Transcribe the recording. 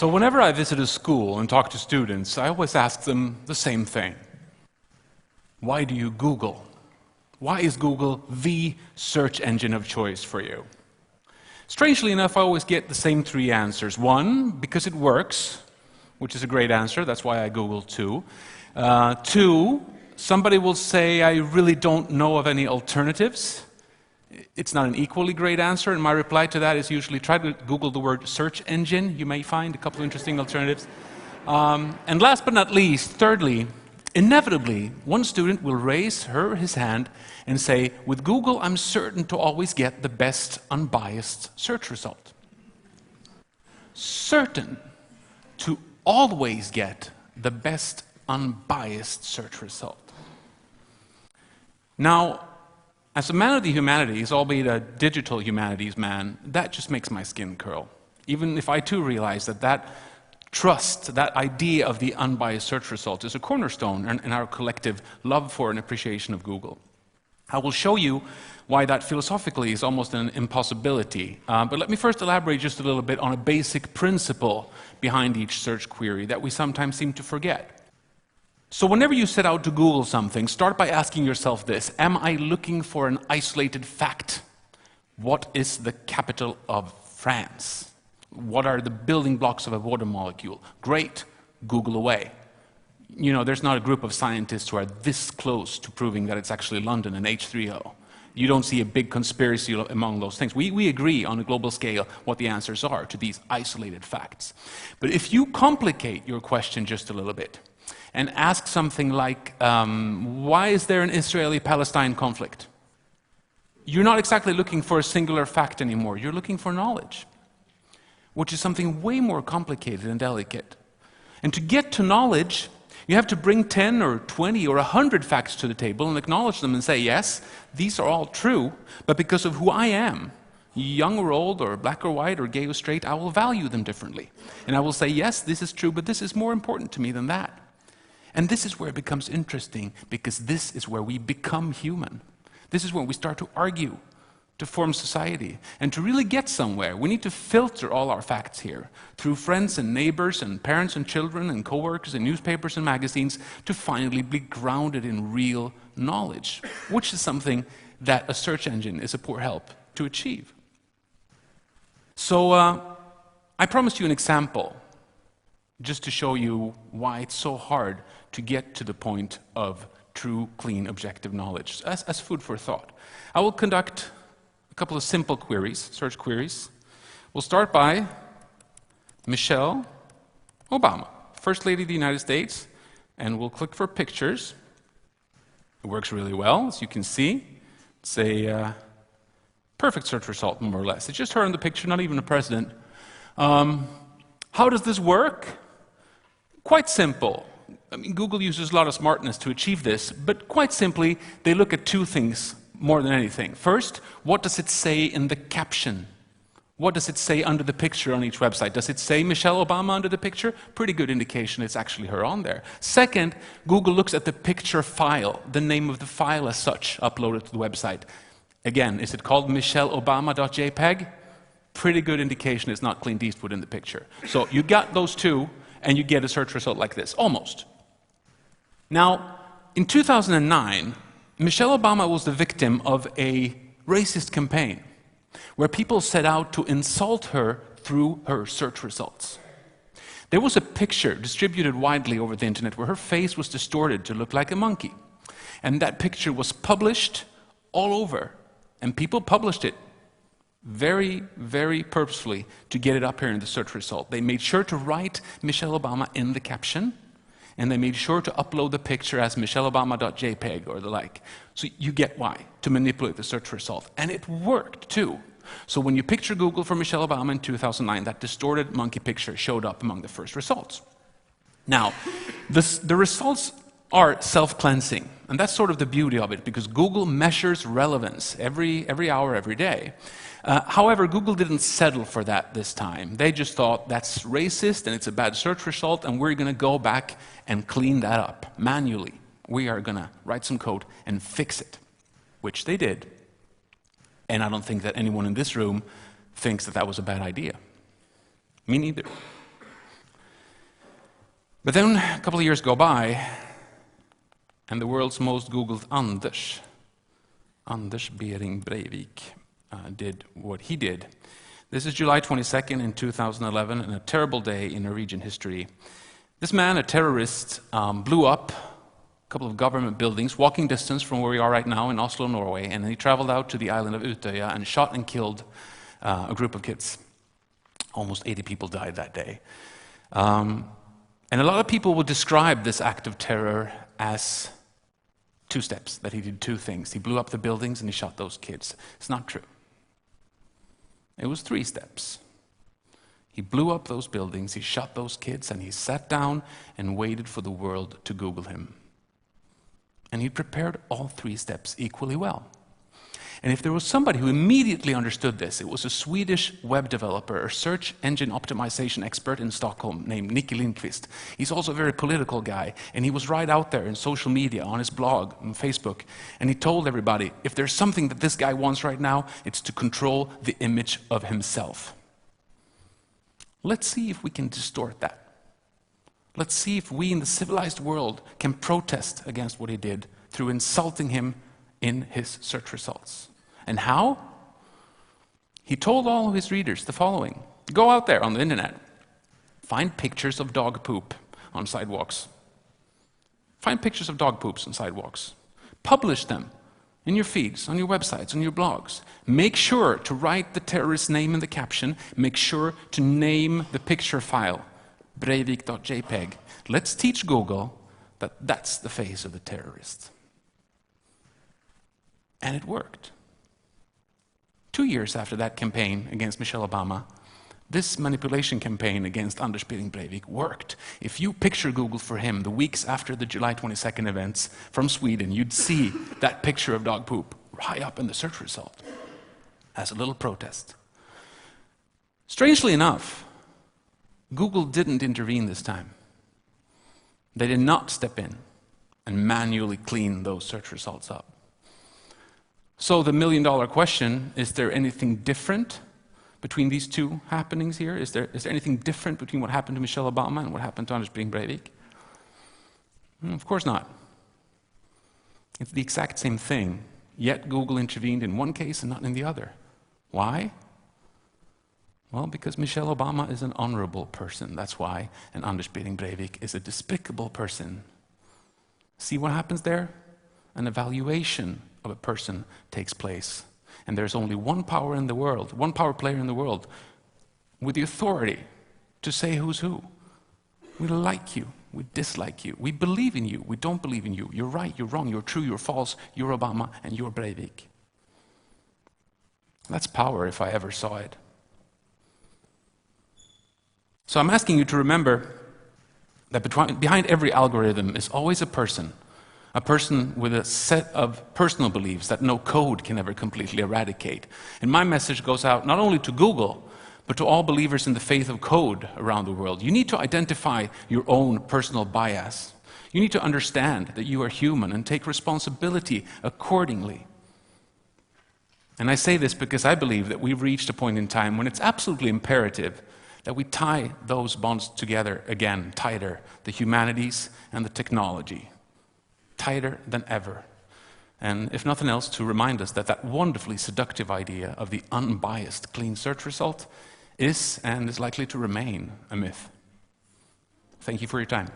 So whenever I visit a school and talk to students, I always ask them the same thing. Why do you Google? Why is Google the search engine of choice for you? Strangely enough, I always get the same three answers. One, because it works, which is a great answer. That's why I Google too. Two, somebody will say, I really don't know of any alternatives. It's not an equally great answer, and my reply to that is usually try to Google the word search engine. You may find a couple of interesting alternatives. And last but not least, thirdly, inevitably, one student will raise her or his hand and say, with Google, I'm certain to always get the best unbiased search result. Certain to always get the best unbiased search result. Now, as a man of the humanities, albeit a digital humanities man, that just makes my skin curl. Even if I too realize that that trust, that idea of the unbiased search result is a cornerstone in our collective love for and appreciation of Google. I will show you why that philosophically is almost an impossibility. But let me first elaborate just a little bit on a basic principle behind each search query that we sometimes seem to forget. So whenever you set out to Google something, start by asking yourself this: am I looking for an isolated fact? What is the capital of France? What are the building blocks of a water molecule? Great, Google away. You know, there's not a group of scientists who are this close to proving that it's actually London and H3O. You don't see a big conspiracy among those things. We agree on a global scale what the answers are to these isolated facts. But if you complicate your question just a little bit, and ask something like, why is there an Israeli-Palestine conflict? You're not exactly looking for a singular fact anymore. You're looking for knowledge, which is something way more complicated and delicate. And to get to knowledge, you have to bring 10 or 20 or 100 facts to the table and acknowledge them and say, yes, these are all true, but because of who I am, young or old, or black or white, or gay or straight, I will value them differently. And I will say, yes, this is true, but this is more important to me than that. And this is where it becomes interesting, because this is where we become human. This is when we start to argue, to form society. And to really get somewhere, we need to filter all our facts here through friends and neighbors and parents and children and coworkers and newspapers and magazines to finally be grounded in real knowledge, which is something that a search engine is a poor help to achieve. So I promised you an example just to show you why it's so hard to get to the point of true, clean, objective knowledge, as food for thought. I will conduct a couple of simple queries, search queries. We'll start by Michelle Obama, First Lady of the United States, and we'll click for pictures. It works really well, as you can see. It's a perfect search result, more or less. It's just her in the picture, not even a president. How does this work? Quite simple. I mean, Google uses a lot of smartness to achieve this, but quite simply, they look at two things more than anything. First, what does it say in the caption? What does it say under the picture on each website? Does it say Michelle Obama under the picture? Pretty good indication it's actually her on there. Second, Google looks at the picture file, the name of the file as such, uploaded to the website. Again, is it called michelleobama.jpg? Pretty good indication it's not Clint Eastwood in the picture. So you got those two, and you get a search result like this, almost. Now, in 2009, Michelle Obama was the victim of a racist campaign where people set out to insult her through her search results. There was a picture distributed widely over the internet where her face was distorted to look like a monkey. And that picture was published all over, and people published it very, very purposefully to get it up here in the search result. They made sure to write Michelle Obama in the caption, and they made sure to upload the picture as michelleobama.jpg or the like. So you get why, to manipulate the search result. And it worked too. So when you picture Google for Michelle Obama in 2009, that distorted monkey picture showed up among the first results. Now, the results are self-cleansing, and that's sort of the beauty of it, because Google measures relevance every hour, every day. However, Google didn't settle for that this time. They just thought that's racist and it's a bad search result, and we're going to go back and clean that up manually. We are going to write some code and fix it, which they did. And I don't think that anyone in this room thinks that that was a bad idea. Me neither. But then a couple of years go by, and the world's most Googled Anders Behring Breivik, did what he did. This is July 22nd in 2011, and a terrible day in Norwegian history. This man, a terrorist, blew up a couple of government buildings, walking distance from where we are right now in Oslo, Norway, and he traveled out to the island of Utøya and shot and killed a group of kids. Almost 80 people died that day. And a lot of people would describe this act of terror as two steps, that he did two things. He blew up the buildings and he shot those kids. It's not true. It was 3 steps. He blew up those buildings, he shot those kids, and he sat down and waited for the world to Google him. And he prepared all 3 steps equally well. And if there was somebody who immediately understood this, it was a Swedish web developer, a search engine optimization expert in Stockholm named Nicky Lindqvist. He's also a very political guy, and he was right out there in social media, on his blog, on Facebook, and he told everybody, if there's something that this guy wants right now, it's to control the image of himself. Let's see if we can distort that. Let's see if we in the civilized world can protest against what he did through insulting him in his search results. And how? He told all of his readers the following. Go out there on the internet, find pictures of dog poop on sidewalks. Find pictures of dog poops on sidewalks. Publish them in your feeds, on your websites, on your blogs. Make sure to write the terrorist's name in the caption. Make sure to name the picture file, breivik.jpg. Let's teach Google that that's the face of the terrorist. And it worked. 2 years after that campaign against Michelle Obama, this manipulation campaign against Anders Behring Breivik worked. If you picture Google for him the weeks after the July 22nd events from Sweden, you'd see that picture of dog poop high up in the search result as a little protest. Strangely enough, Google didn't intervene this time. They did not step in and manually clean those search results up. So the million-dollar question, is there anything different between these two happenings here? Is there anything different between what happened to Michelle Obama and what happened to Anders Behring Breivik? Of course not. It's the exact same thing, yet Google intervened in one case and not in the other. Why? Well, because Michelle Obama is an honorable person, that's why, and Anders Behring Breivik is a despicable person. See what happens there? An evaluation of a person takes place. And there's only one power in the world, one power player in the world, with the authority to say who's who. We like you, we dislike you, we believe in you, we don't believe in you, you're right, you're wrong, you're true, you're false, you're Obama, and you're Breivik. That's power if I ever saw it. So I'm asking you to remember that behind every algorithm is always a person with a set of personal beliefs that no code can ever completely eradicate. And my message goes out not only to Google, but to all believers in the faith of code around the world. You need to identify your own personal bias. You need to understand that you are human and take responsibility accordingly. And I say this because I believe that we've reached a point in time when it's absolutely imperative that we tie those bonds together again, tighter, the humanities and the technology. Tighter than ever. And if nothing else, to remind us that that wonderfully seductive idea of the unbiased clean search result is and is likely to remain a myth. Thank you for your time.